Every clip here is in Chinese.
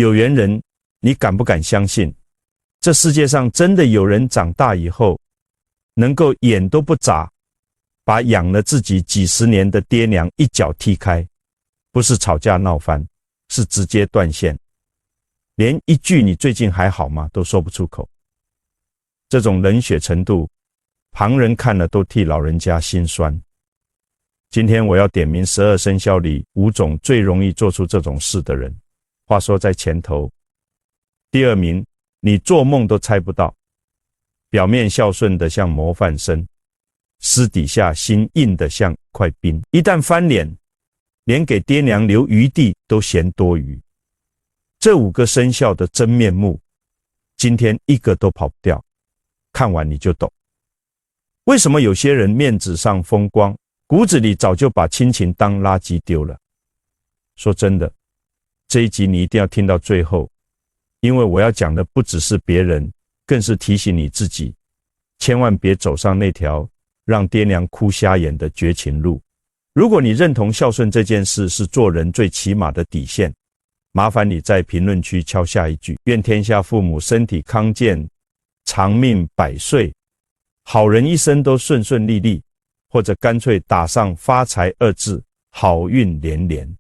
有缘人，你敢不敢相信，这世界上真的有人长大以后，能够眼都不眨，把养了自己几十年的爹娘一脚踢开，不是吵架闹翻，是直接断线，连一句你最近还好吗都说不出口。这种冷血程度，旁人看了都替老人家心酸。今天我要点名12生肖里5种最容易做出这种事的人。话说在前头，第2名，你做梦都猜不到，表面孝顺的像模范生，私底下心硬的像块冰，一旦翻脸，连给爹娘留余地都嫌多余。这5个生肖的真面目，今天一个都跑不掉，看完你就懂。为什么有些人面子上风光，骨子里早就把亲情当垃圾丢了？说真的，这一集你一定要听到最后，因为我要讲的不只是别人，更是提醒你自己，千万别走上那条让爹娘哭瞎眼的绝情路。如果你认同孝顺这件事是做人最起码的底线，麻烦你在评论区敲下一句，愿天下父母身体康健，长命百岁，好人一生都顺顺利利，或者干脆打上发财2字，好运连连。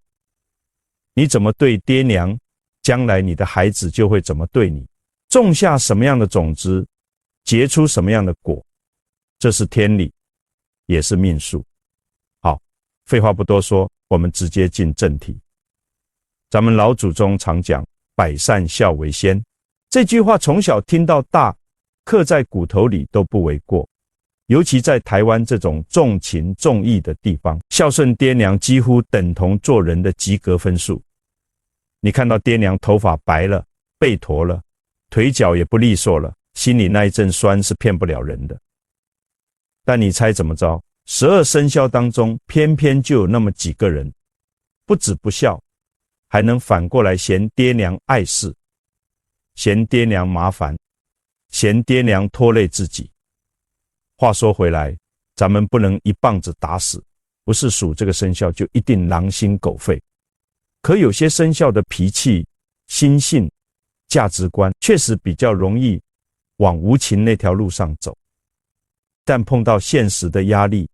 你怎么对爹娘，将来你的孩子就会怎么对你。种下什么样的种子，结出什么样的果，这是天理，也是命数。好，废话不多说，我们直接进正题。咱们老祖宗常讲百善孝为先，这句话从小听到大，刻在骨头里都不为过。尤其在台湾这种重情重义的地方，孝顺爹娘几乎等同做人的及格分数。你看到爹娘头发白了，背驼了，腿脚也不利索了，心里那一阵酸是骗不了人的。但你猜怎么着？12生肖当中，偏偏就有那么几个人，不止不孝，还能反过来嫌爹娘碍事，嫌爹娘麻烦，嫌爹娘拖累自己。话说回来，咱们不能一棒子打死，不是属这个生肖就一定狼心狗肺。可有些生肖的脾气、心性、价值观确实比较容易往无情那条路上走，但碰到现实的压力，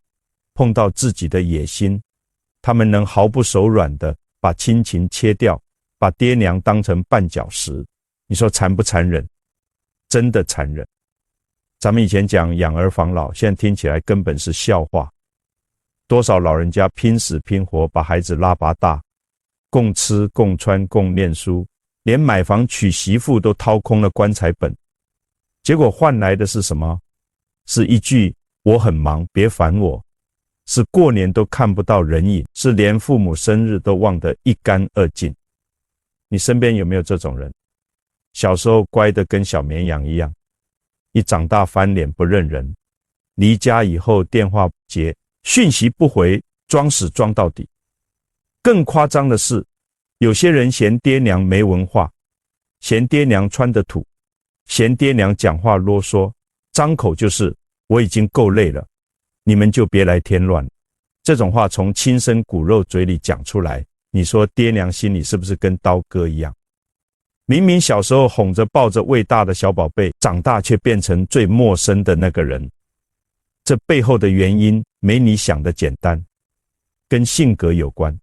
碰到自己的野心，他们能毫不手软的把亲情切掉，把爹娘当成绊脚石。你说残不残忍？真的残忍。咱们以前讲养儿防老，现在听起来根本是笑话。多少老人家拼死拼活把孩子拉拔大，共吃共穿共念书，连买房娶媳妇都掏空了棺材本，结果换来的是什么？是一句我很忙别烦我，是过年都看不到人影，是连父母生日都忘得一干二净。你身边有没有这种人？小时候乖得跟小绵羊一样，一长大翻脸不认人，离家以后电话不接，讯息不回，装死装到底。更夸张的是，有些人嫌爹娘没文化，嫌爹娘穿得土，嫌爹娘讲话啰嗦，张口就是我已经够累了，你们就别来添乱。这种话从亲生骨肉嘴里讲出来，你说爹娘心里是不是跟刀割一样？明明小时候哄着抱着喂大的小宝贝，长大却变成最陌生的那个人。这背后的原因没你想的简单，跟性格有关，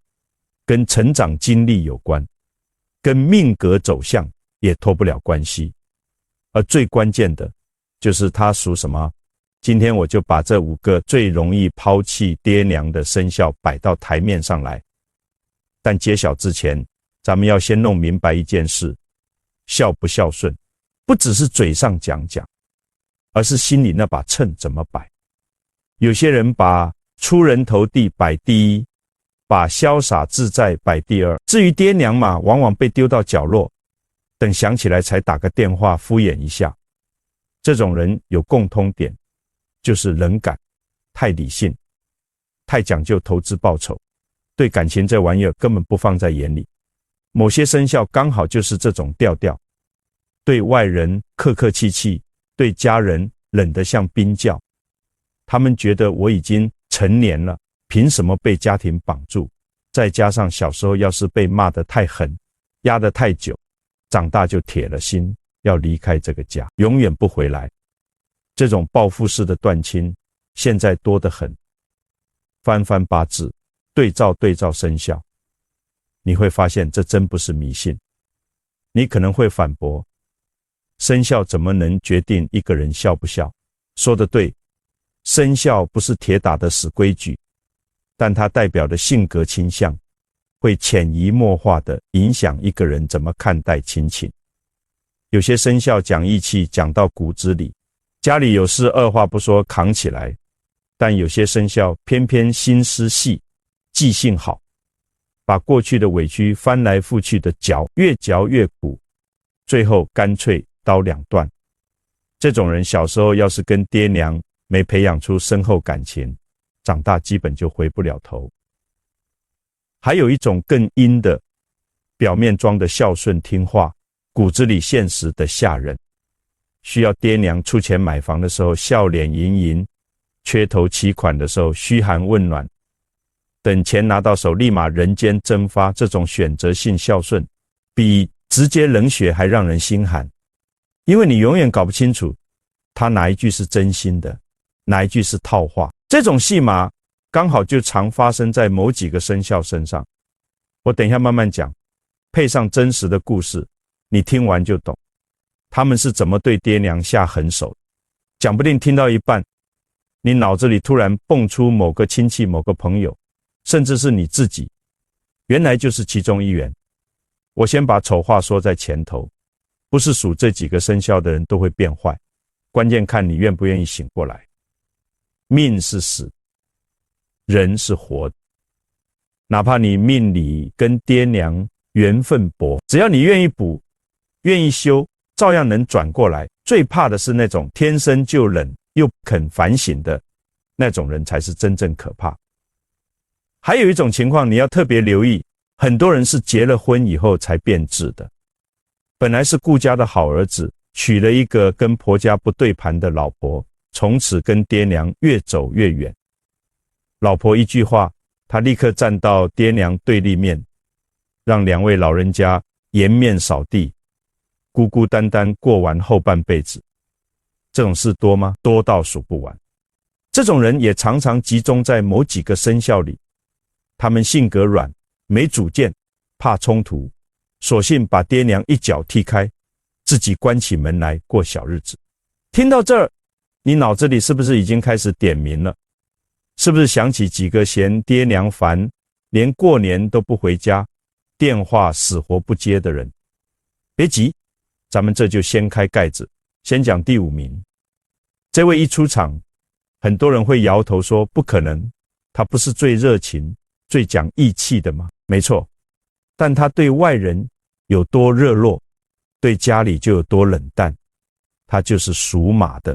跟成长经历有关，跟命格走向也脱不了关系。而最关键的就是他属什么。今天我就把这5个最容易抛弃爹娘的生肖摆到台面上来。但揭晓之前，咱们要先弄明白一件事，孝不孝顺不只是嘴上讲讲，而是心里那把秤怎么摆。有些人把出人头地摆第一，把潇洒自在摆第二，至于爹娘嘛，往往被丢到角落，等想起来才打个电话敷衍一下。这种人有共通点，就是冷感，太理性，太讲究投资报酬，对感情这玩意儿根本不放在眼里。某些生肖刚好就是这种调调，对外人客客气气，对家人冷得像冰窖。他们觉得我已经成年了，凭什么被家庭绑住？再加上小时候要是被骂得太狠，压得太久，长大就铁了心要离开这个家，永远不回来。这种报复式的断亲现在多得很，翻翻八字，对照生肖，你会发现这真不是迷信。你可能会反驳，生肖怎么能决定一个人孝不孝？说得对，生肖不是铁打的死规矩，但它代表的性格倾向会潜移默化地影响一个人怎么看待亲情。有些生肖讲义气讲到骨子里，家里有事二话不说扛起来，但有些生肖偏偏心思细，记性好，把过去的委屈翻来覆去的嚼，越嚼越苦，最后干脆刀两断。这种人小时候要是跟爹娘没培养出深厚感情，长大基本就回不了头。还有一种更阴的，表面装的孝顺听话，骨子里现实的吓人。需要爹娘出钱买房的时候笑脸盈盈，缺头期款的时候嘘寒问暖，等钱拿到手立马人间蒸发，这种选择性孝顺比直接冷血还让人心寒。因为你永远搞不清楚他哪一句是真心的，哪一句是套话。这种戏码刚好就常发生在某几个生肖身上，我等一下慢慢讲，配上真实的故事，你听完就懂他们是怎么对爹娘下狠手。讲不定听到一半，你脑子里突然蹦出某个亲戚、某个朋友，甚至是你自己，原来就是其中一员。我先把丑话说在前头，不是属这几个生肖的人都会变坏，关键看你愿不愿意醒过来。命是死，人是活的，哪怕你命里跟爹娘缘分薄，只要你愿意补，愿意修，照样能转过来。最怕的是那种天生就冷又不肯反省的那种人，才是真正可怕。还有一种情况你要特别留意，很多人是结了婚以后才变质的。本来是顾家的好儿子，娶了一个跟婆家不对盘的老婆，从此跟爹娘越走越远。老婆一句话，他立刻站到爹娘对立面，让两位老人家颜面扫地，孤孤单单过完后半辈子。这种事多吗？多到数不完。这种人也常常集中在某几个生肖里，他们性格软，没主见，怕冲突，索性把爹娘一脚踢开，自己关起门来过小日子。听到这儿，你脑子里是不是已经开始点名了？是不是想起几个嫌爹娘烦，连过年都不回家，电话死活不接的人？别急，咱们这就掀开盖子，先讲第5名。这位一出场，很多人会摇头说不可能，他不是最热情、最讲义气的吗？没错，但他对外人有多热络，对家里就有多冷淡。他就是属马的。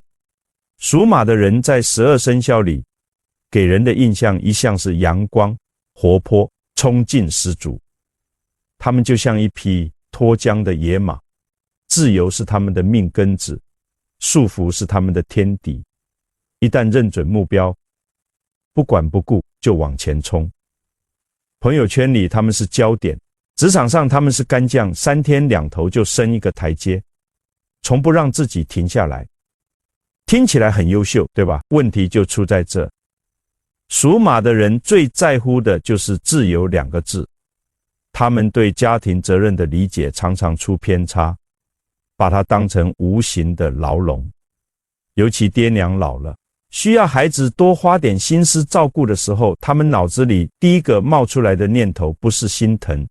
属马的人在12生肖里，给人的印象一向是阳光、活泼、冲劲十足。他们就像一匹脱缰的野马，自由是他们的命根子，束缚是他们的天敌。一旦认准目标，不管不顾就往前冲。朋友圈里他们是焦点，职场上他们是干将，3天2头就升一个台阶，从不让自己停下来。听起来很优秀，对吧？问题就出在这。属马的人最在乎的就是自由2个字，他们对家庭责任的理解常常出偏差，把它当成无形的牢笼。尤其爹娘老了，需要孩子多花点心思照顾的时候，他们脑子里第一个冒出来的念头不是心疼，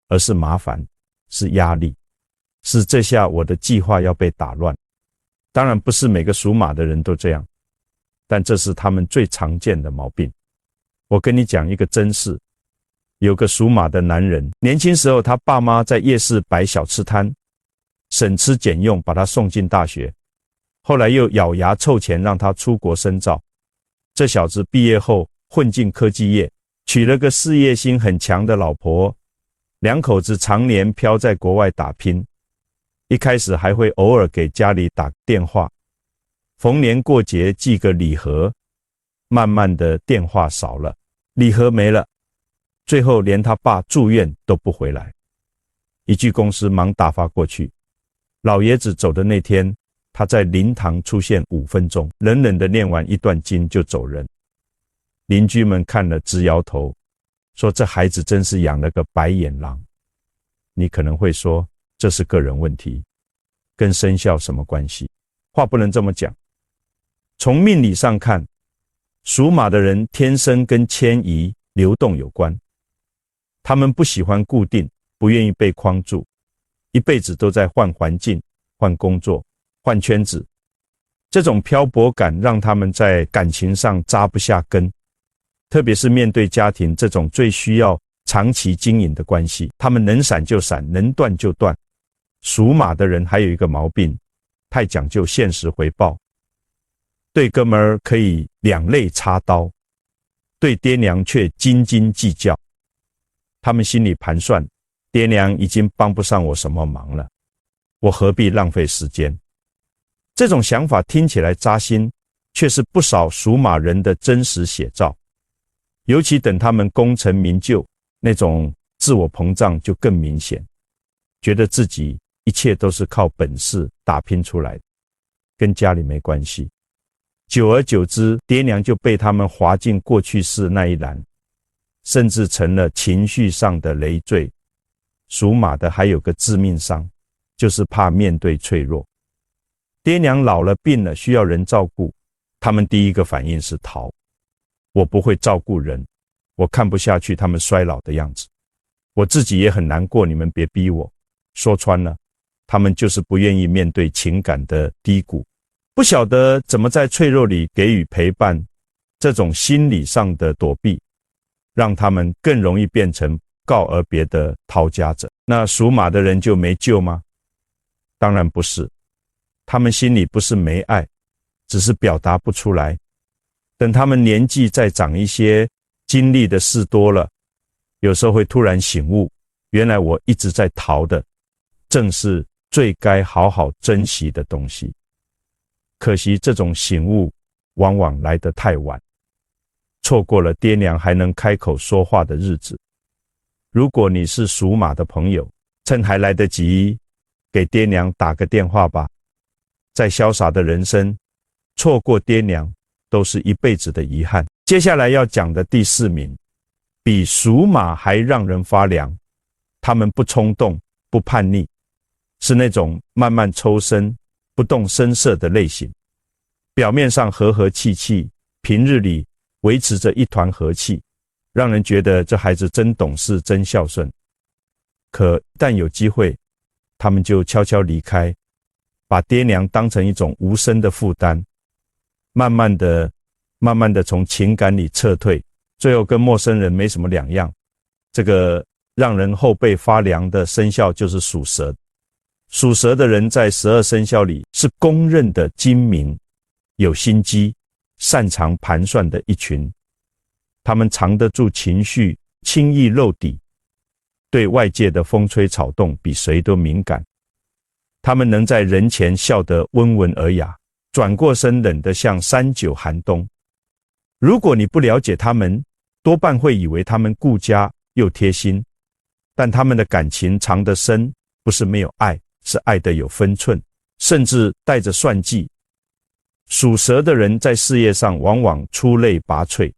而是麻烦，是压力，是这下我的计划要被打乱。当然不是每个属马的人都这样，但这是他们最常见的毛病。我跟你讲一个真事，有个属马的男人，年轻时候他爸妈在夜市摆小吃摊，省吃俭用把他送进大学，后来又咬牙凑钱让他出国深造。这小子毕业后混进科技业，娶了个事业心很强的老婆，两口子常年飘在国外打拼。一开始还会偶尔给家里打电话，逢年过节寄个礼盒，慢慢的电话少了，礼盒没了，最后连他爸住院都不回来。一具公司忙打发过去。老爷子走的那天，他在灵堂出现5分钟，冷冷地念完一段经就走人。邻居们看了直摇头，说这孩子真是养了个白眼狼。你可能会说，这是个人问题，跟生肖什么关系？话不能这么讲。从命理上看，属马的人天生跟迁移、流动有关。他们不喜欢固定，不愿意被框住，一辈子都在换环境、换工作、换圈子。这种漂泊感让他们在感情上扎不下根，特别是面对家庭这种最需要长期经营的关系，他们能闪就闪，能断就断。属马的人还有一个毛病，太讲究现实回报，对哥们儿可以两肋插刀，对爹娘却斤斤计较。他们心里盘算，爹娘已经帮不上我什么忙了，我何必浪费时间？这种想法听起来扎心，却是不少属马人的真实写照。尤其等他们功成名就，那种自我膨胀就更明显，觉得自己一切都是靠本事打拼出来的，跟家里没关系。久而久之，爹娘就被他们划进过去式那一栏，甚至成了情绪上的累赘。属马的还有个致命伤，就是怕面对脆弱。爹娘老了病了，需要人照顾，他们第一个反应是逃。我不会照顾人，我看不下去他们衰老的样子，我自己也很难过，你们别逼我。说穿了，他们就是不愿意面对情感的低谷，不晓得怎么在脆弱里给予陪伴。这种心理上的躲避，让他们更容易变成告而别的逃家者。那属马的人就没救吗？当然不是，他们心里不是没爱，只是表达不出来。等他们年纪再长一些，经历的事多了，有时候会突然醒悟，原来我一直在逃的，正是最该好好珍惜的东西。可惜这种醒悟往往来得太晚，错过了爹娘还能开口说话的日子。如果你是属马的朋友，趁还来得及，给爹娘打个电话吧。再潇洒的人生，错过爹娘都是一辈子的遗憾。接下来要讲的第4名，比属马还让人发凉。他们不冲动，不叛逆，是那种慢慢抽身、不动声色的类型。表面上和和气气，平日里维持着一团和气，让人觉得这孩子真懂事，真孝顺。可一旦有机会，他们就悄悄离开，把爹娘当成一种无声的负担，慢慢的从情感里撤退，最后跟陌生人没什么两样。这个让人后背发凉的生肖就是属蛇。属蛇的人在12生肖里是公认的精明、有心机、擅长盘算的一群。他们藏得住情绪，轻易露底，对外界的风吹草动比谁都敏感。他们能在人前笑得温文尔雅，转过身冷得像39寒冬。如果你不了解他们，多半会以为他们顾家又贴心，但他们的感情藏得深，不是没有爱，是爱得有分寸，甚至带着算计。属蛇的人在事业上往往出类拔萃，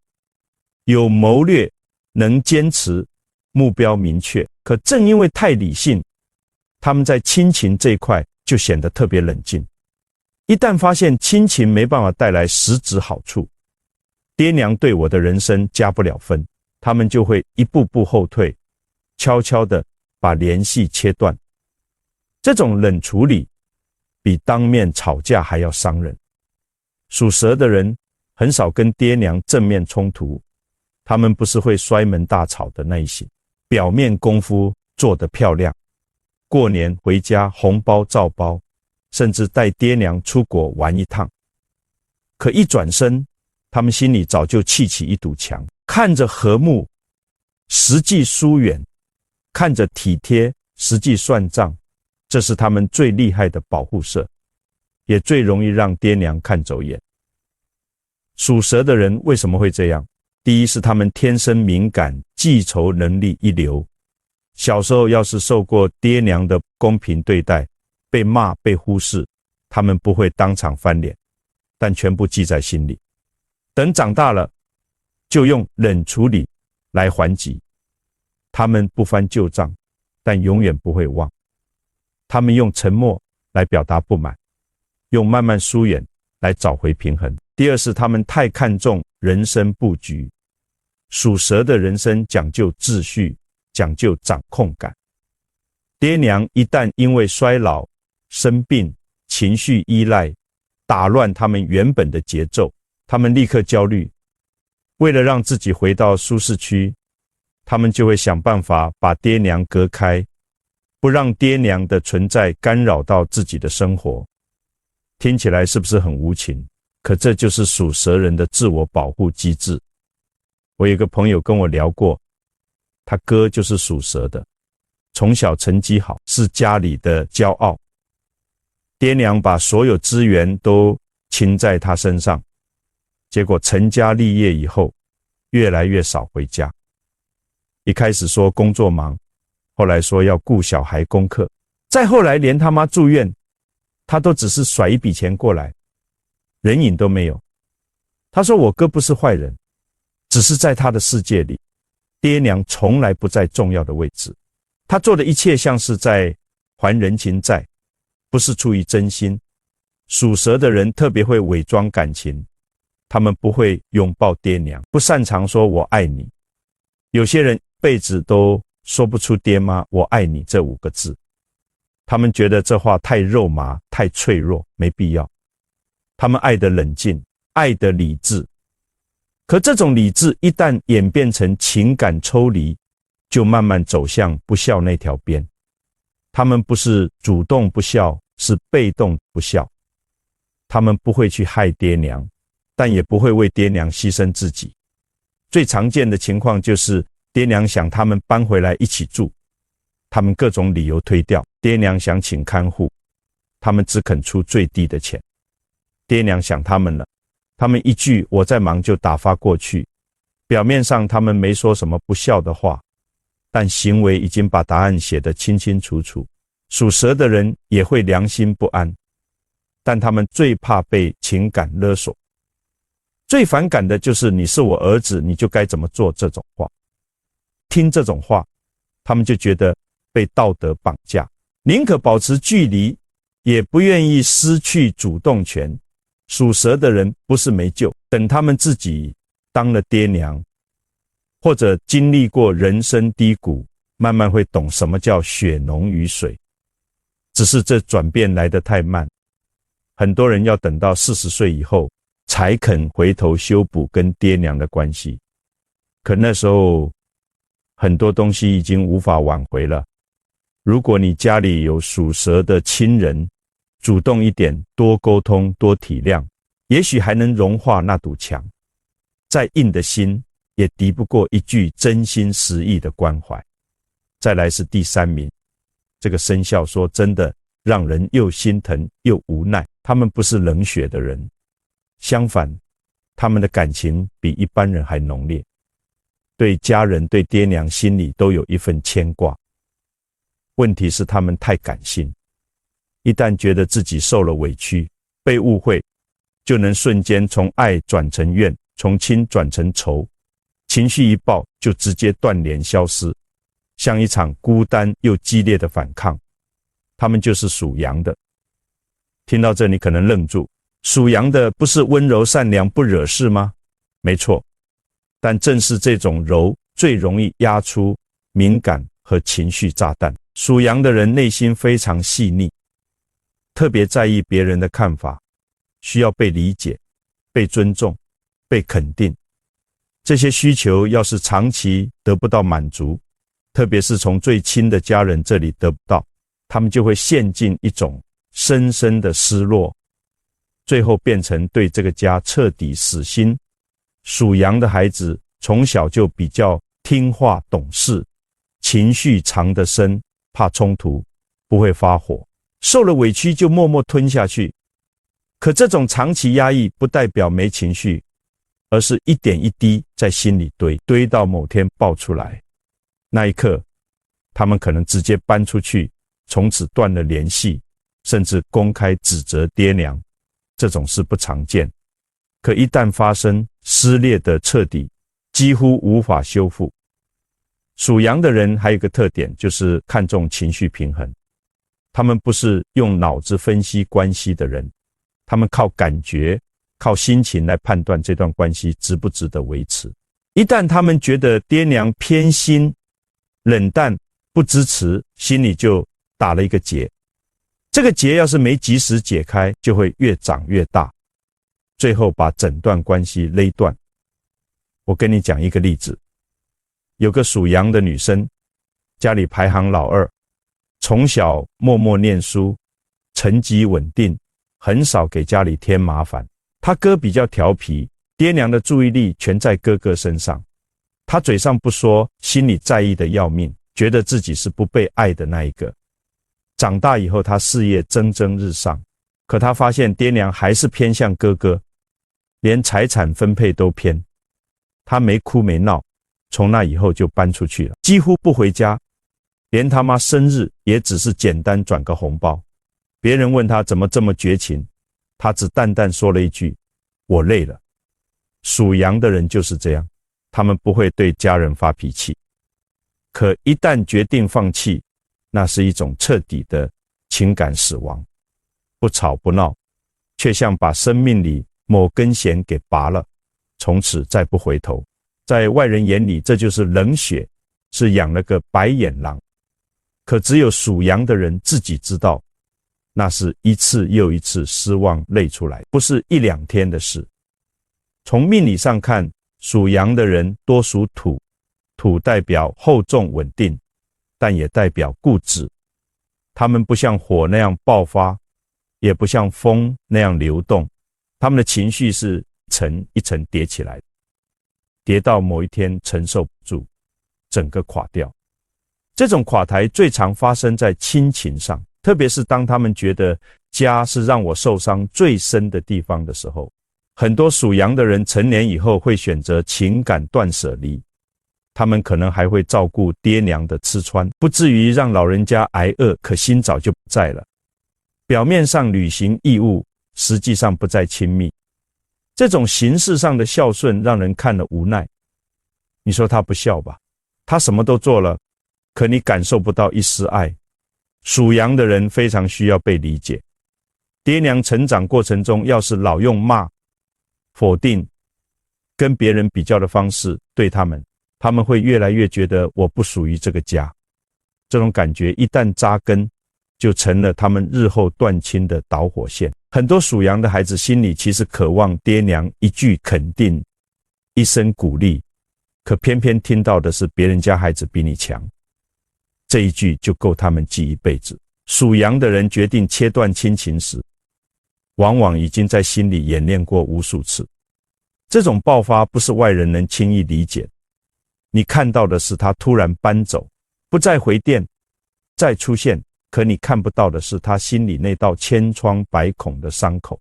有谋略，能坚持，目标明确。可正因为太理性，他们在亲情这一块就显得特别冷静。一旦发现亲情没办法带来实质好处，爹娘对我的人生加不了分，他们就会一步步后退，悄悄地把联系切断。这种冷处理比当面吵架还要伤人。属蛇的人很少跟爹娘正面冲突，他们不是会摔门大吵的那一型，表面功夫做得漂亮，过年回家红包照包，甚至带爹娘出国玩一趟。可一转身，他们心里早就砌起一堵墙，看着和睦，实际疏远；看着体贴，实际算账。这是他们最厉害的保护色，也最容易让爹娘看走眼。属蛇的人为什么会这样？第一是他们天生敏感，记仇能力一流，小时候要是受过爹娘的公平对待，被骂被忽视，他们不会当场翻脸，但全部记在心里。等长大了，就用冷处理来还击。他们不翻旧账，但永远不会忘。他们用沉默来表达不满，用慢慢疏远来找回平衡。第二是他们太看重人生布局。属蛇的人生讲究秩序，讲究掌控感。爹娘一旦因为衰老、生病、情绪依赖，打乱他们原本的节奏，他们立刻焦虑。为了让自己回到舒适区，他们就会想办法把爹娘隔开，不让爹娘的存在干扰到自己的生活。听起来是不是很无情？可这就是属蛇人的自我保护机制。我有个朋友跟我聊过，他哥就是属蛇的，从小成绩好，是家里的骄傲。爹娘把所有资源都倾在他身上，结果成家立业以后，越来越少回家。一开始说工作忙，后来说要顾小孩功课，再后来连他妈住院，他都只是甩一笔钱过来，人影都没有。他说我哥不是坏人，只是在他的世界里，爹娘从来不在重要的位置。他做的一切像是在还人情债，不是出于真心。属蛇的人特别会伪装感情，他们不会拥抱爹娘，不擅长说我爱你。有些人一辈子都说不出爹妈我爱你这5个字，他们觉得这话太肉麻，太脆弱，没必要。他们爱的冷静，爱的理智。可这种理智一旦演变成情感抽离，就慢慢走向不孝那条边。他们不是主动不孝，是被动不孝。他们不会去害爹娘，但也不会为爹娘牺牲自己。最常见的情况就是爹娘想他们搬回来一起住，他们各种理由推掉。爹娘想请看护，他们只肯出最低的钱。爹娘想他们了，他们一句我在忙就打发过去。表面上他们没说什么不孝的话，但行为已经把答案写得清清楚楚。属蛇的人也会良心不安，但他们最怕被情感勒索。最反感的就是你是我儿子，你就该怎么做这种话。听这种话，他们就觉得被道德绑架，宁可保持距离，也不愿意失去主动权。属蛇的人不是没救，等他们自己当了爹娘，或者经历过人生低谷，慢慢会懂什么叫血浓于水。只是这转变来得太慢，很多人要等到40岁以后才肯回头修补跟爹娘的关系。可那时候很多东西已经无法挽回了。如果你家里有属蛇的亲人，主动一点，多沟通，多体谅，也许还能融化那堵墙。再硬的心也敌不过一句真心实意的关怀。再来是第3名，这个生肖说真的让人又心疼又无奈。他们不是冷血的人，相反，他们的感情比一般人还浓烈，对家人对爹娘心里都有一份牵挂。问题是他们太感性，一旦觉得自己受了委屈，被误会，就能瞬间从爱转成怨，从亲转成仇，情绪一爆就直接断联消失，像一场孤单又激烈的反抗。他们就是属羊的。听到这你可能愣住，属羊的不是温柔善良不惹事吗？没错，但正是这种柔最容易压出敏感和情绪炸弹。属羊的人内心非常细腻，特别在意别人的看法，需要被理解、被尊重、被肯定。这些需求要是长期得不到满足，特别是从最亲的家人这里得不到，他们就会陷进一种深深的失落，最后变成对这个家彻底死心。属羊的孩子从小就比较听话懂事，情绪藏得深，怕冲突，不会发火，受了委屈就默默吞下去。可这种长期压抑不代表没情绪，而是一点一滴在心里堆到某天爆出来。那一刻，他们可能直接搬出去，从此断了联系，甚至公开指责爹娘，这种事不常见。可一旦发生，撕裂的彻底，几乎无法修复。属羊的人还有一个特点，就是看重情绪平衡。他们不是用脑子分析关系的人，他们靠感觉、靠心情来判断这段关系值不值得维持。一旦他们觉得爹娘偏心、冷淡、不支持，心里就打了一个结。这个结要是没及时解开，就会越长越大，最后把整段关系勒断。我跟你讲一个例子，有个属羊的女生，家里排行老二，从小默默念书，成绩稳定，很少给家里添麻烦。她哥比较调皮，爹娘的注意力全在哥哥身上。她嘴上不说，心里在意的要命，觉得自己是不被爱的那一个。长大以后，她事业蒸蒸日上，可她发现爹娘还是偏向哥哥，连财产分配都偏。她没哭没闹，从那以后就搬出去了，几乎不回家，连他妈生日也只是简单转个红包。别人问他怎么这么绝情，他只淡淡说了一句：我累了。属羊的人就是这样，他们不会对家人发脾气，可一旦决定放弃，那是一种彻底的情感死亡。不吵不闹，却像把生命里某根弦给拔了，从此再不回头。在外人眼里，这就是冷血，是养了个白眼狼。可只有属羊的人自己知道，那是一次又一次失望累出来，不是一两天的事。从命理上看，属羊的人多属土，土代表厚重稳定，但也代表固执。他们不像火那样爆发，也不像风那样流动，他们的情绪是一层一层叠起来的，叠到某一天承受不住，整个垮掉。这种垮台最常发生在亲情上，特别是当他们觉得家是让我受伤最深的地方的时候。很多属羊的人成年以后会选择情感断舍离，他们可能还会照顾爹娘的吃穿，不至于让老人家挨饿，可心早就不在了。表面上履行义务，实际上不再亲密。这种形式上的孝顺让人看了无奈。你说他不孝吧？他什么都做了，可你感受不到一丝爱。属羊的人非常需要被理解。爹娘成长过程中，要是老用骂、否定、跟别人比较的方式对他们，他们会越来越觉得我不属于这个家。这种感觉一旦扎根，就成了他们日后断亲的导火线。很多属羊的孩子心里其实渴望爹娘一句肯定，一声鼓励，可偏偏听到的是别人家孩子比你强，这一句就够他们记一辈子。属羊的人决定切断亲情时，往往已经在心里演练过无数次。这种爆发不是外人能轻易理解，你看到的是他突然搬走，不再回电，再出现，可你看不到的是他心里那道千疮百孔的伤口。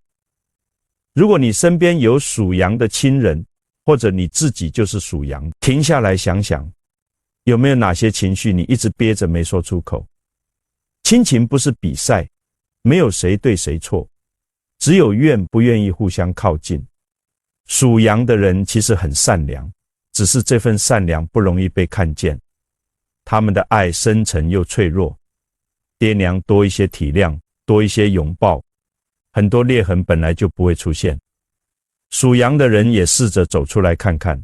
如果你身边有属羊的亲人，或者你自己就是属羊，停下来想想，有没有哪些情绪你一直憋着没说出口？亲情不是比赛，没有谁对谁错，只有愿不愿意互相靠近。属羊的人其实很善良，只是这份善良不容易被看见。他们的爱深沉又脆弱，爹娘多一些体谅，多一些拥抱，很多裂痕本来就不会出现。属羊的人也试着走出来看看，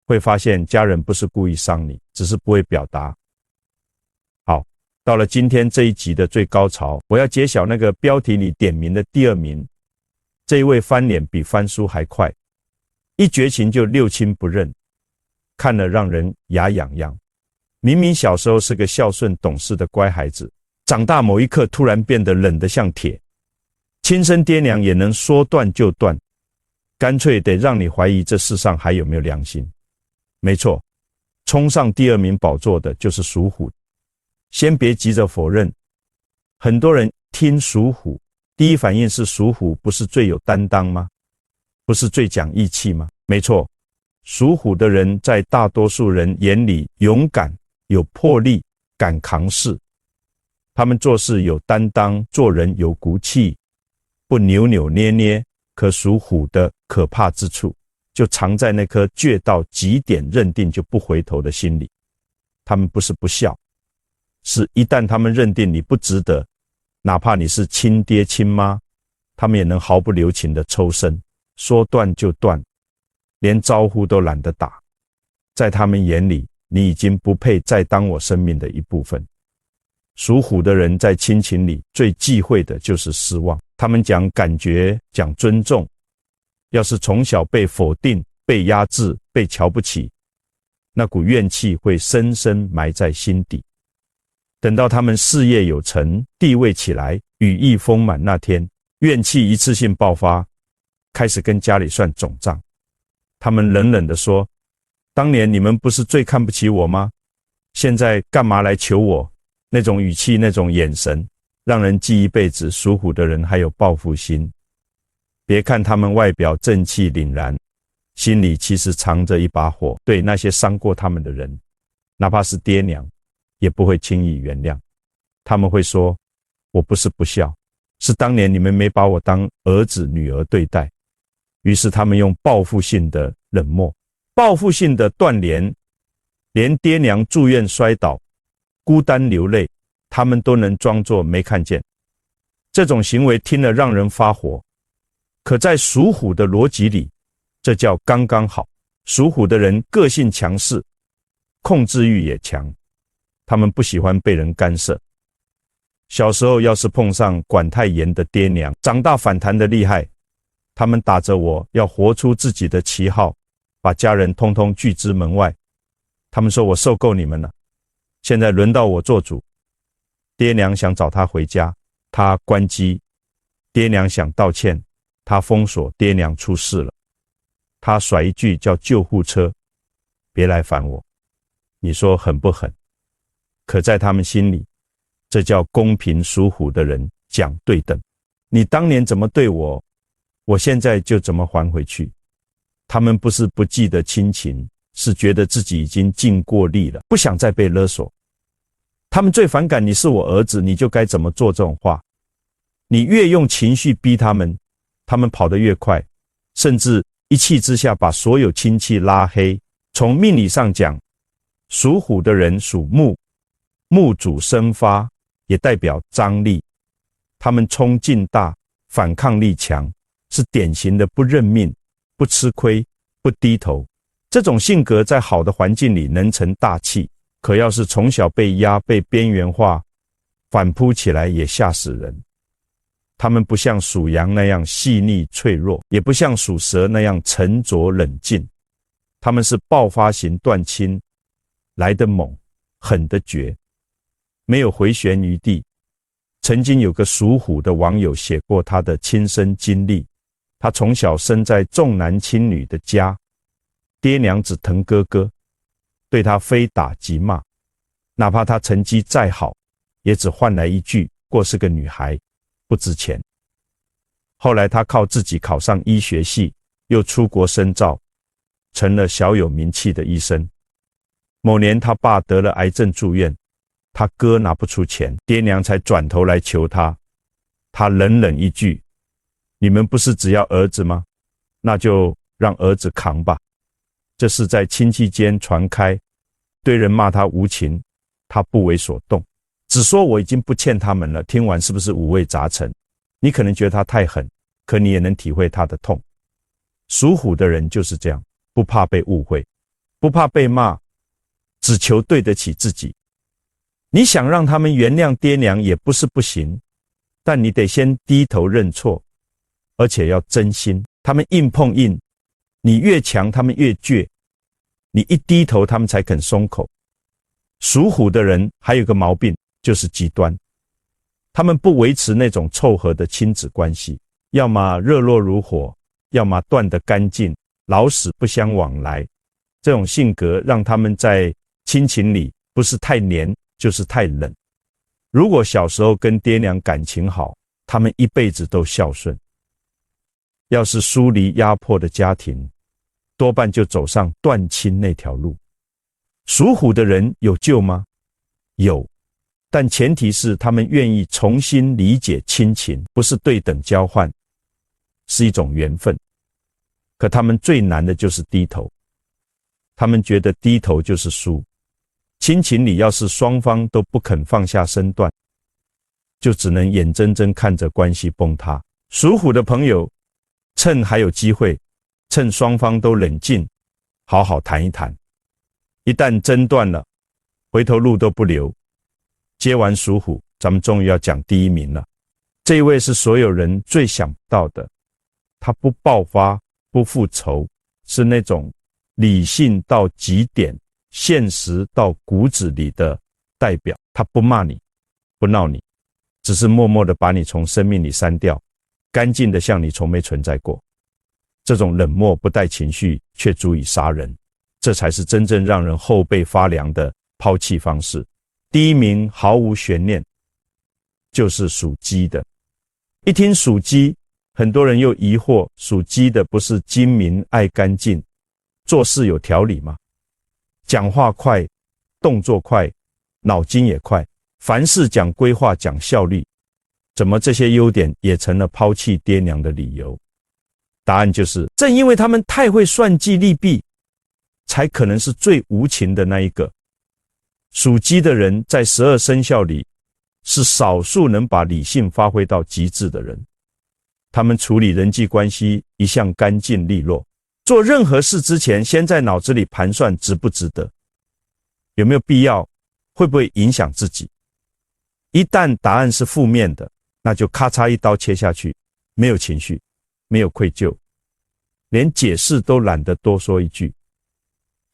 会发现家人不是故意伤你，只是不会表达。好，到了今天这一集的最高潮，我要揭晓那个标题里点名的第二名。这一位翻脸比翻书还快，一绝情就六亲不认，看了让人牙痒痒。明明小时候是个孝顺懂事的乖孩子，长大某一刻突然变得冷得像铁，亲生爹娘也能说断就断，干脆得让你怀疑这世上还有没有良心。没错，冲上第二名宝座的就是属虎。先别急着否认，很多人听属虎，第一反应是属虎不是最有担当吗？不是最讲义气吗？没错，属虎的人在大多数人眼里勇敢、有魄力、敢扛事，他们做事有担当，做人有骨气，不扭扭捏捏。可属虎的可怕之处，就藏在那颗倔到极点认定就不回头的心里。他们不是不孝，是一旦他们认定你不值得，哪怕你是亲爹亲妈，他们也能毫不留情地抽身，说断就断，连招呼都懒得打。在他们眼里，你已经不配再当我生命的一部分。属虎的人在亲情里最忌讳的就是失望，他们讲感觉，讲尊重，要是从小被否定、被压制、被瞧不起，那股怨气会深深埋在心底。等到他们事业有成，地位起来，羽翼丰满那天，怨气一次性爆发，开始跟家里算总账。他们冷冷地说，当年你们不是最看不起我吗？现在干嘛来求我？那种语气，那种眼神，让人记一辈子。属虎的人还有报复心。别看他们外表正气凛然，心里其实藏着一把火，对那些伤过他们的人，哪怕是爹娘，也不会轻易原谅。他们会说，我不是不孝，是当年你们没把我当儿子女儿对待。于是他们用报复性的冷漠，报复性的断联，连爹娘住院摔倒，孤单流泪，他们都能装作没看见。这种行为听了让人发火，可在属虎的逻辑里，这叫刚刚好。属虎的人个性强势，控制欲也强，他们不喜欢被人干涉。小时候要是碰上管太严的爹娘，长大反弹的厉害，他们打着我要活出自己的旗号，把家人通通拒之门外。他们说我受够你们了，现在轮到我做主。爹娘想找他回家，他关机；爹娘想道歉，他封锁。爹娘出事了，他甩一句叫救护车，别来烦我。你说狠不狠？可在他们心里，这叫公平。属虎的人讲对等，你当年怎么对我，我现在就怎么还回去。他们不是不记得亲情，是觉得自己已经尽过力了，不想再被勒索。他们最反感你是我儿子，你就该怎么做这种话。你越用情绪逼他们，他们跑得越快，甚至一气之下把所有亲戚拉黑。从命理上讲，属虎的人属木，木主生发，也代表张力。他们冲劲大，反抗力强，是典型的不认命、不吃亏、不低头。这种性格在好的环境里能成大器，可要是从小被压、被边缘化，反扑起来也吓死人。他们不像属羊那样细腻脆弱，也不像属蛇那样沉着冷静。他们是爆发型断亲，来得猛，狠得绝，没有回旋余地。曾经有个属虎的网友写过他的亲身经历，他从小生在重男轻女的家，爹娘只疼哥哥，对他非打即骂，哪怕他成绩再好，也只换来一句过是个女孩，不值钱。后来他靠自己考上医学系，又出国深造，成了小有名气的医生。某年他爸得了癌症住院，他哥拿不出钱，爹娘才转头来求他。他冷冷一句，你们不是只要儿子吗？那就让儿子扛吧。这是在亲戚间传开，对人骂他无情，他不为所动，只说我已经不欠他们了。听完是不是五味杂陈？你可能觉得他太狠，可你也能体会他的痛。属虎的人就是这样，不怕被误会，不怕被骂，只求对得起自己。你想让他们原谅爹娘也不是不行，但你得先低头认错，而且要真心。他们硬碰硬，你越强他们越倔，你一低头他们才肯松口。属虎的人还有个毛病，就是极端。他们不维持那种凑合的亲子关系，要么热络如火，要么断得干净，老死不相往来。这种性格让他们在亲情里不是太黏，就是太冷。如果小时候跟爹娘感情好，他们一辈子都孝顺。要是疏离压迫的家庭，多半就走上断亲那条路。属虎的人有救吗？有，但前提是他们愿意重新理解亲情，不是对等交换，是一种缘分。可他们最难的就是低头，他们觉得低头就是输。亲情里要是双方都不肯放下身段，就只能眼睁睁看着关系崩塌。属虎的朋友，趁还有机会，趁双方都冷静，好好谈一谈。一旦争断了，回头路都不留。接完属虎，咱们终于要讲第一名了。这一位是所有人最想不到的，他不爆发，不复仇，是那种理性到极点，现实到骨子里的代表。他不骂你，不闹你，只是默默地把你从生命里删掉，干净的像你从没存在过。这种冷漠不带情绪却足以杀人，这才是真正让人后背发凉的抛弃方式。第一名毫无悬念，就是属鸡的。一听属鸡，很多人又疑惑，属鸡的不是精明爱干净，做事有条理吗？讲话快，动作快，脑筋也快，凡事讲规划，讲效率，怎么这些优点也成了抛弃爹娘的理由？答案就是，正因为他们太会算计利弊，才可能是最无情的那一个。属鸡的人在12生肖里是少数能把理性发挥到极致的人，他们处理人际关系一向干净利落，做任何事之前先在脑子里盘算值不值得，有没有必要，会不会影响自己。一旦答案是负面的，那就咔嚓一刀切下去，没有情绪，没有愧疚，连解释都懒得多说一句。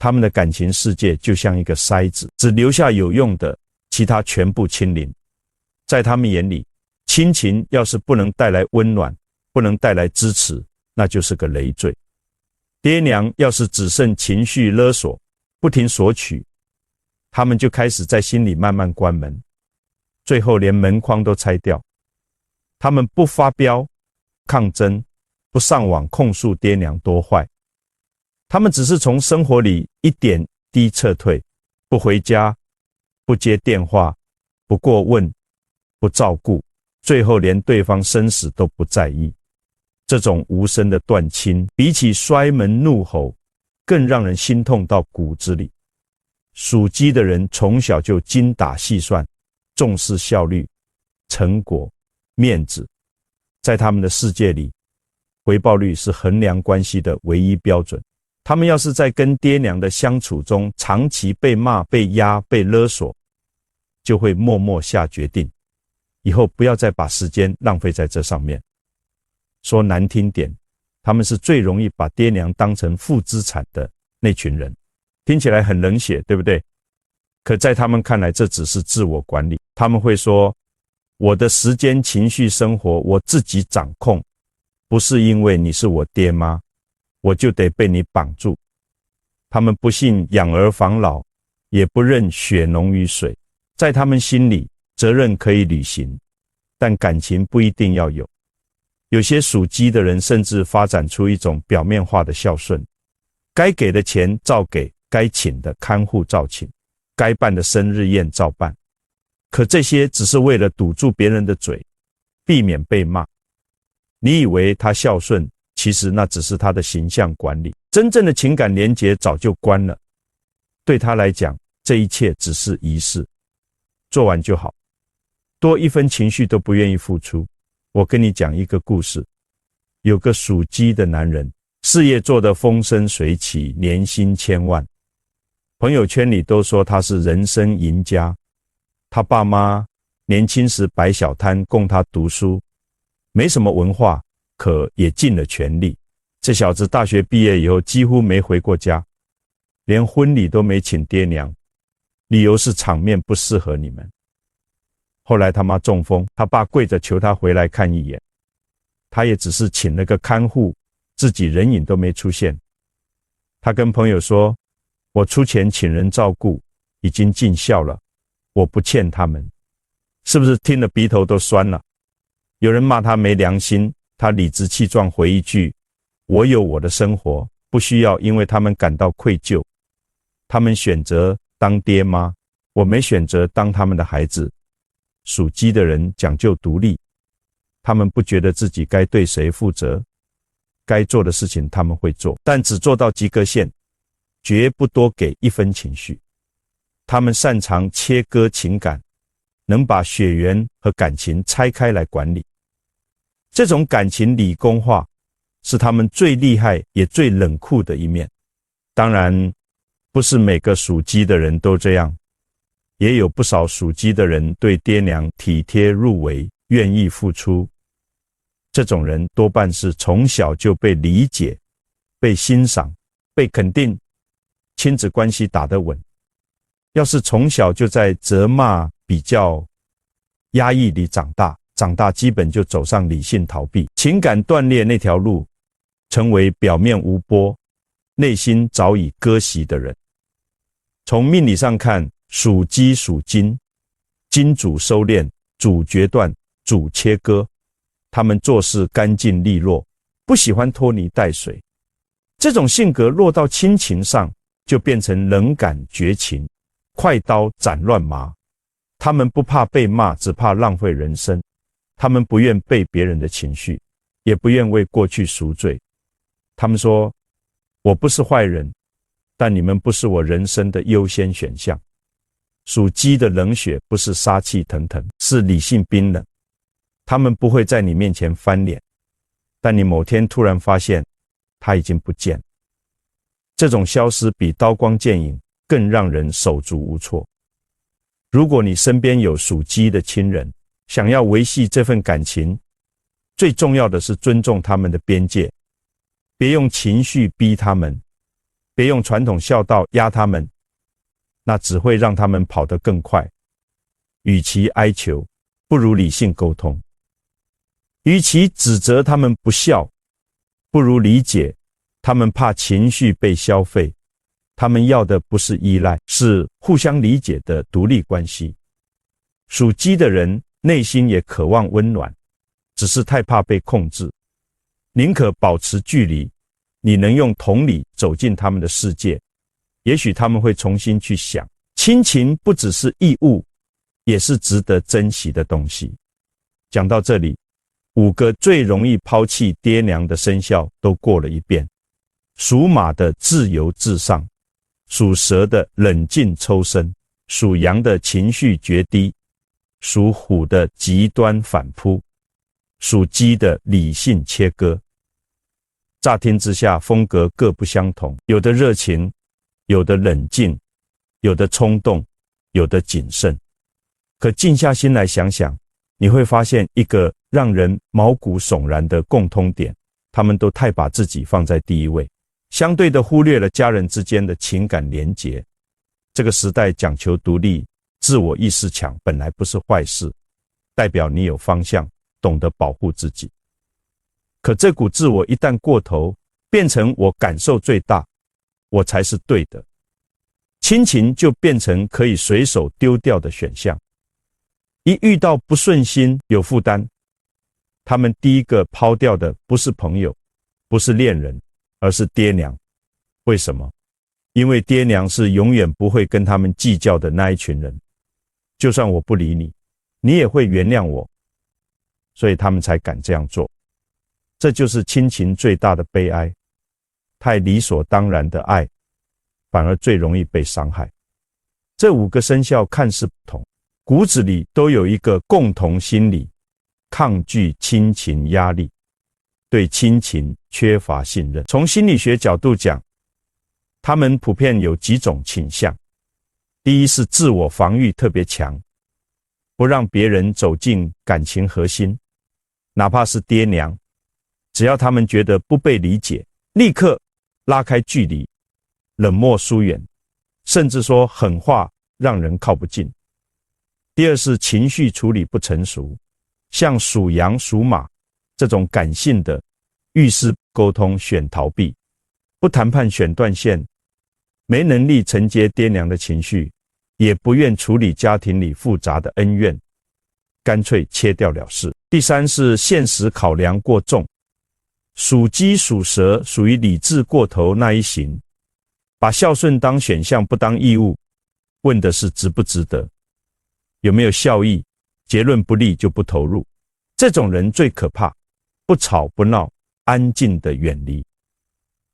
他们的感情世界就像一个筛子，只留下有用的，其他全部清零。在他们眼里，亲情要是不能带来温暖，不能带来支持，那就是个累赘。爹娘要是只剩情绪勒索，不停索取，他们就开始在心里慢慢关门，最后连门框都拆掉。他们不发飙抗争，不上网控诉爹娘多坏，他们只是从生活里一点滴撤退，不回家，不接电话，不过问，不照顾，最后连对方生死都不在意。这种无声的断亲，比起摔门怒吼，更让人心痛到骨子里。属鸡的人从小就精打细算，重视效率、成果、面子，在他们的世界里，回报率是衡量关系的唯一标准。他们要是在跟爹娘的相处中长期被骂、被压、被勒索，就会默默下决定，以后不要再把时间浪费在这上面。说难听点，他们是最容易把爹娘当成负资产的那群人。听起来很冷血，对不对？可在他们看来，这只是自我管理。他们会说，我的时间、情绪、生活我自己掌控，不是因为你是我爹妈，我就得被你绑住。他们不信养儿防老，也不认血浓于水。在他们心里，责任可以履行，但感情不一定要有。有些属鸡的人甚至发展出一种表面化的孝顺，该给的钱照给，该请的看护照请，该办的生日宴照办。可这些只是为了堵住别人的嘴，避免被骂。你以为他孝顺，其实那只是他的形象管理，真正的情感连结早就关了。对他来讲，这一切只是仪式，做完就好，多一分情绪都不愿意付出。我跟你讲一个故事，有个属鸡的男人，事业做得风生水起，年薪1000万，朋友圈里都说他是人生赢家。他爸妈年轻时摆小摊供他读书，没什么文化，可也尽了全力。这小子大学毕业以后几乎没回过家，连婚礼都没请爹娘，理由是场面不适合你们。后来他妈中风，他爸跪着求他回来看一眼，他也只是请了个看护，自己人影都没出现。他跟朋友说，我出钱请人照顾，已经尽孝了，我不欠他们。是不是听了鼻头都酸了？有人骂他没良心，他理直气壮回一句，我有我的生活，不需要因为他们感到愧疚。他们选择当爹妈，我没选择当他们的孩子。属鸡的人讲究独立，他们不觉得自己该对谁负责，该做的事情他们会做，但只做到及格线，绝不多给一分情绪。他们擅长切割情感，能把血缘和感情拆开来管理。这种感情理工化是他们最厉害也最冷酷的一面。当然，不是每个属鸡的人都这样，也有不少属鸡的人对爹娘体贴入微，愿意付出。这种人多半是从小就被理解、被欣赏、被肯定，亲子关系打得稳。要是从小就在责骂、比较、压抑里长大基本就走上理性逃避、情感断裂那条路，成为表面无波、内心早已割席的人。从命理上看，属鸡属金，金主收敛，主决断，主切割，他们做事干净利落，不喜欢拖泥带水。这种性格落到亲情上，就变成冷感绝情，快刀斩乱麻。他们不怕被骂，只怕浪费人生。他们不愿背别人的情绪，也不愿为过去赎罪。他们说，我不是坏人，但你们不是我人生的优先选项。属鸡的冷血不是杀气腾腾，是理性冰冷。他们不会在你面前翻脸，但你某天突然发现他已经不见。这种消失比刀光剑影更让人手足无措。如果你身边有属鸡的亲人，想要维系这份感情，最重要的是尊重他们的边界，别用情绪逼他们，别用传统孝道压他们，那只会让他们跑得更快。与其哀求，不如理性沟通；与其指责他们不孝，不如理解他们怕情绪被消费。他们要的不是依赖，是互相理解的独立关系。属鸡的人内心也渴望温暖，只是太怕被控制，宁可保持距离。你能用同理走进他们的世界，也许他们会重新去想，亲情不只是义务，也是值得珍惜的东西。讲到这里，5个最容易抛弃爹娘的生肖都过了一遍。属马的自由至上，属蛇的冷静抽身，属羊的情绪决堤，属虎的极端反扑，属鸡的理性切割。乍听之下，风格各不相同，有的热情，有的冷静，有的冲动，有的谨慎。可静下心来想想，你会发现一个让人毛骨悚然的共通点，他们都太把自己放在第一位，相对的忽略了家人之间的情感连结。这个时代讲求独立，自我意识强，本来不是坏事，代表你有方向，懂得保护自己。可这股自我一旦过头，变成我感受最大，我才是对的，亲情就变成可以随手丢掉的选项。一遇到不顺心有负担，他们第一个抛掉的不是朋友，不是恋人，而是爹娘。为什么？因为爹娘是永远不会跟他们计较的那一群人，就算我不理你，你也会原谅我，所以他们才敢这样做。这就是亲情最大的悲哀，太理所当然的爱，反而最容易被伤害。这5个生肖看似不同，骨子里都有一个共同心理：抗拒亲情压力，对亲情缺乏信任。从心理学角度讲，他们普遍有几种倾向。第一是自我防御特别强，不让别人走进感情核心，哪怕是爹娘，只要他们觉得不被理解，立刻拉开距离，冷漠疏远，甚至说狠话让人靠不近。第二是情绪处理不成熟，像属羊属马这种感性的，遇事沟通选逃避，不谈判选断线，没能力承接爹娘的情绪，也不愿处理家庭里复杂的恩怨，干脆切掉了事。第三是现实考量过重，属鸡属蛇属于理智过头那一型，把孝顺当选项不当义务，问的是值不值得，有没有效益，结论不利就不投入。这种人最可怕，不吵不闹，安静的远离。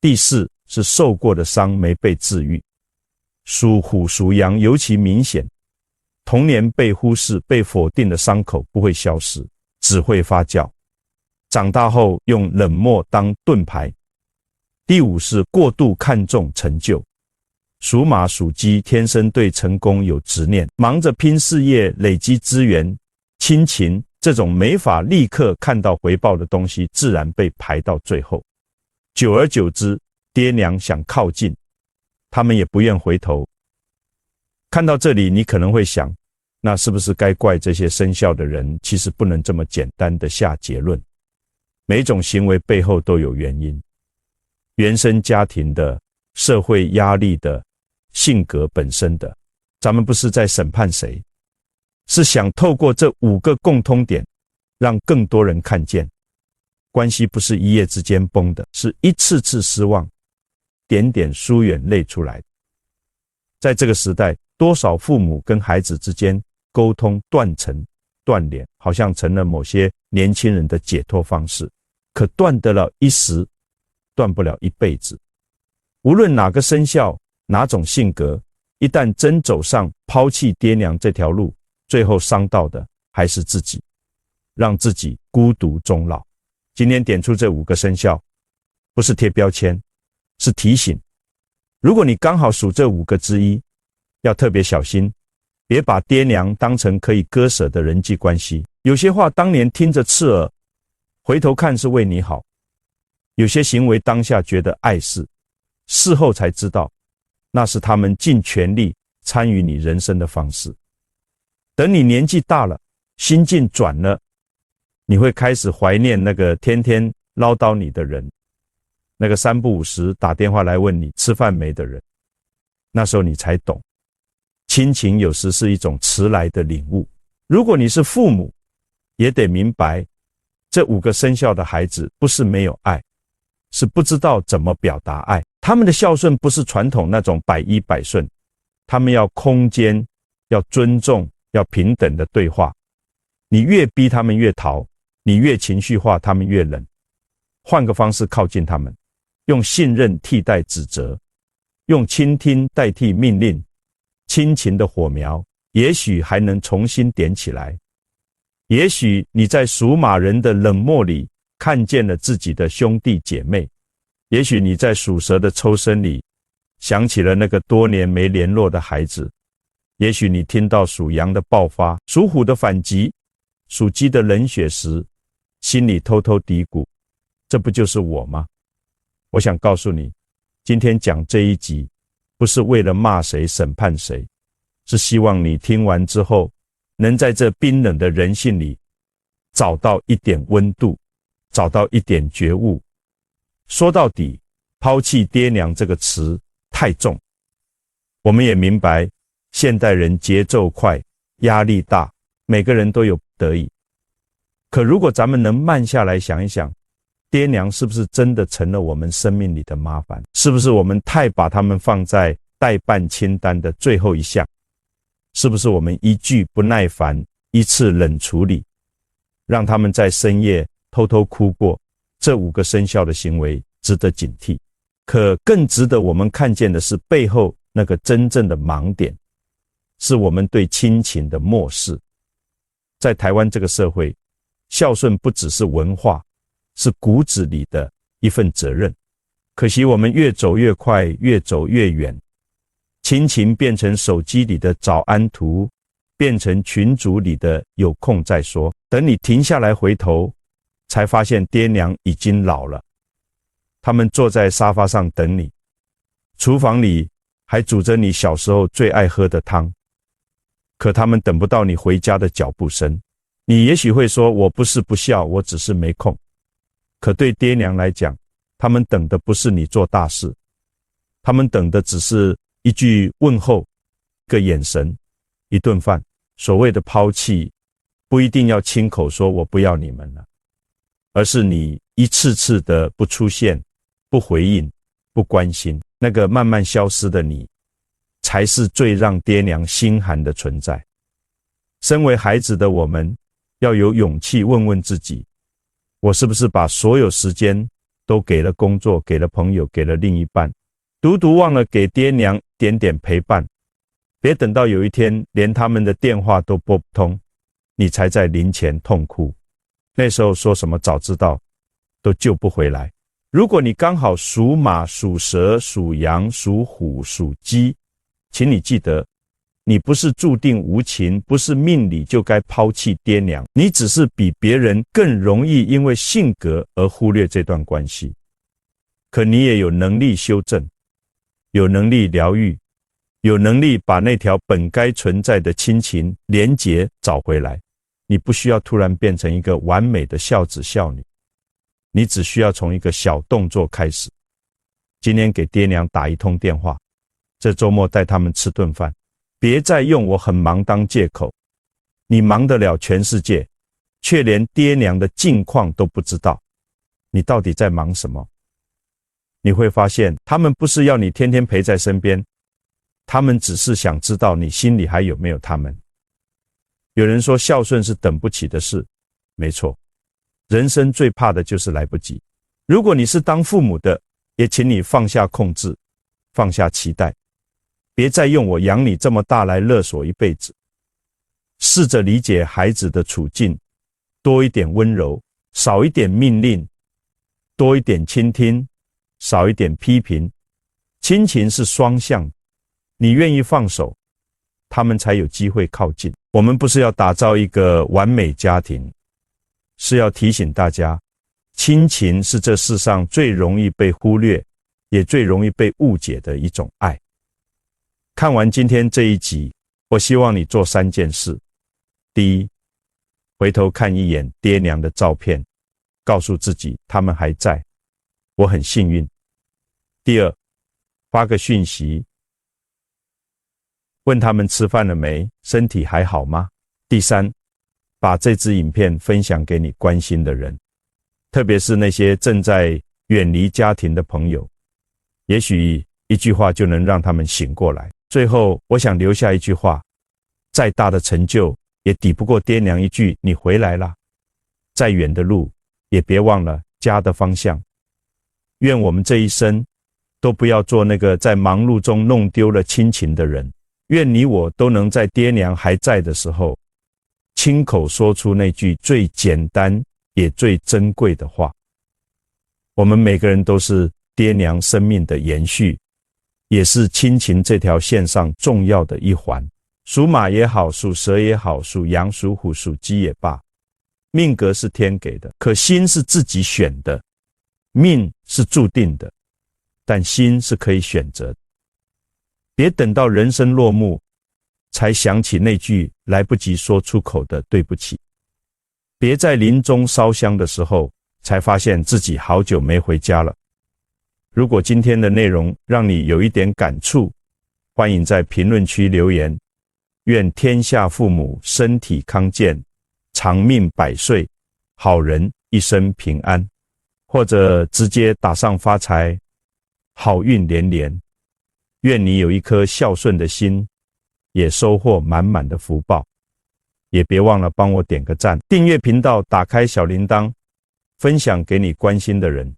第四是受过的伤没被治愈，属虎属羊尤其明显，童年被忽视被否定的伤口不会消失，只会发酵，长大后用冷漠当盾牌。第五是过度看重成就，属马属鸡天生对成功有执念，忙着拼事业累积资源，亲情这种没法立刻看到回报的东西自然被排到最后。久而久之，爹娘想靠近，他们也不愿回头。看到这里，你可能会想，那是不是该怪这些生肖的人？其实不能这么简单的下结论。每种行为背后都有原因，原生家庭的、社会压力的、性格本身的。咱们不是在审判谁，是想透过这5个共通点，让更多人看见，关系不是一夜之间崩的，是一次次失望，点点疏远累出来的。在这个时代，多少父母跟孩子之间沟通断层断联，好像成了某些年轻人的解脱方式，可断得了一时，断不了一辈子。无论哪个生肖，哪种性格，一旦真走上抛弃爹娘这条路，最后伤到的还是自己，让自己孤独终老。今天点出这5个生肖，不是贴标签，是提醒。如果你刚好属这5个之一，要特别小心，别把爹娘当成可以割舍的人际关系。有些话当年听着刺耳，回头看是为你好；有些行为当下觉得碍事，事后才知道，那是他们尽全力参与你人生的方式。等你年纪大了，心境转了，你会开始怀念那个天天唠叨你的人，那个3不5时打电话来问你吃饭没的人。那时候你才懂，亲情有时是一种迟来的领悟。如果你是父母，也得明白，这5个生肖的孩子不是没有爱，是不知道怎么表达爱。他们的孝顺不是传统那种百依百顺，他们要空间，要尊重，要平等的对话。你越逼他们越逃，你越情绪化他们越冷。换个方式靠近他们，用信任替代指责，用倾听代替命令，亲情的火苗也许还能重新点起来。也许你在属马人的冷漠里看见了自己的兄弟姐妹，也许你在属蛇的抽身里想起了那个多年没联络的孩子，也许你听到属羊的爆发，属虎的反击，属鸡的冷血时，心里偷偷嘀咕，这不就是我吗？我想告诉你，今天讲这一集，不是为了骂谁审判谁，是希望你听完之后，能在这冰冷的人性里找到一点温度，找到一点觉悟。说到底，抛弃爹娘这个词太重。我们也明白，现代人节奏快，压力大，每个人都有不得已。可如果咱们能慢下来想一想，爹娘是不是真的成了我们生命里的麻烦？是不是我们太把他们放在待办清单的最后一项？是不是我们一句不耐烦，一次冷处理，让他们在深夜偷偷哭过？这5个生肖的行为值得警惕。可更值得我们看见的是背后那个真正的盲点，是我们对亲情的漠视。在台湾这个社会，孝顺不只是文化，是骨子里的一份责任。可惜我们越走越快，越走越远，亲情变成手机里的早安图，变成群组里的有空再说。等你停下来回头，才发现爹娘已经老了，他们坐在沙发上等你，厨房里还煮着你小时候最爱喝的汤。可他们等不到你回家的脚步声。你也许会说，我不是不孝，我只是没空。可对爹娘来讲，他们等的不是你做大事，他们等的只是一句问候，一个眼神，一顿饭。所谓的抛弃，不一定要亲口说我不要你们了，而是你一次次的不出现，不回应，不关心，那个慢慢消失的你，才是最让爹娘心寒的存在。身为孩子的我们，要有勇气问问自己，我是不是把所有时间都给了工作，给了朋友，给了另一半，独独忘了给爹娘点点陪伴。别等到有一天连他们的电话都拨不通，你才在临前痛哭，那时候说什么早知道都救不回来。如果你刚好属马、属蛇、属羊、属虎、属鸡，请你记得，你不是注定无情，不是命里就该抛弃爹娘，你只是比别人更容易因为性格而忽略这段关系。可你也有能力修正，有能力疗愈，有能力把那条本该存在的亲情连结找回来。你不需要突然变成一个完美的孝子孝女，你只需要从一个小动作开始。今天给爹娘打一通电话，这周末带他们吃顿饭，别再用我很忙当借口。你忙得了全世界，却连爹娘的近况都不知道，你到底在忙什么？你会发现，他们不是要你天天陪在身边，他们只是想知道你心里还有没有他们。有人说孝顺是等不起的事，没错，人生最怕的就是来不及。如果你是当父母的，也请你放下控制，放下期待，别再用我养你这么大来勒索一辈子。试着理解孩子的处境，多一点温柔，少一点命令，多一点倾听，少一点批评。亲情是双向，你愿意放手，他们才有机会靠近。我们不是要打造一个完美家庭，是要提醒大家，亲情是这世上最容易被忽略，也最容易被误解的一种爱。看完今天这一集，我希望你做3件事。第一，回头看一眼爹娘的照片，告诉自己他们还在，我很幸运。第二，发个讯息，问他们吃饭了没，身体还好吗？第三，把这支影片分享给你关心的人，特别是那些正在远离家庭的朋友，也许一句话就能让他们醒过来。最后，我想留下一句话，再大的成就也抵不过爹娘一句你回来啦。再远的路也别忘了家的方向。愿我们这一生都不要做那个在忙碌中弄丢了亲情的人。愿你我都能在爹娘还在的时候，亲口说出那句最简单也最珍贵的话。我们每个人都是爹娘生命的延续，也是亲情这条线上重要的一环。属马也好，属蛇也好，属羊、属虎、属鸡也罢，命格是天给的，可心是自己选的。命是注定的，但心是可以选择的。别等到人生落幕，才想起那句来不及说出口的对不起。别在临终烧香的时候，才发现自己好久没回家了。如果今天的内容让你有一点感触，欢迎在评论区留言。愿天下父母身体康健，长命百岁，好人一生平安。或者直接打上发财，好运连连。愿你有一颗孝顺的心，也收获满满的福报。也别忘了帮我点个赞，订阅频道，打开小铃铛，分享给你关心的人。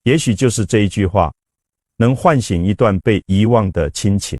也许就是这一句话，能唤醒一段被遗忘的亲情。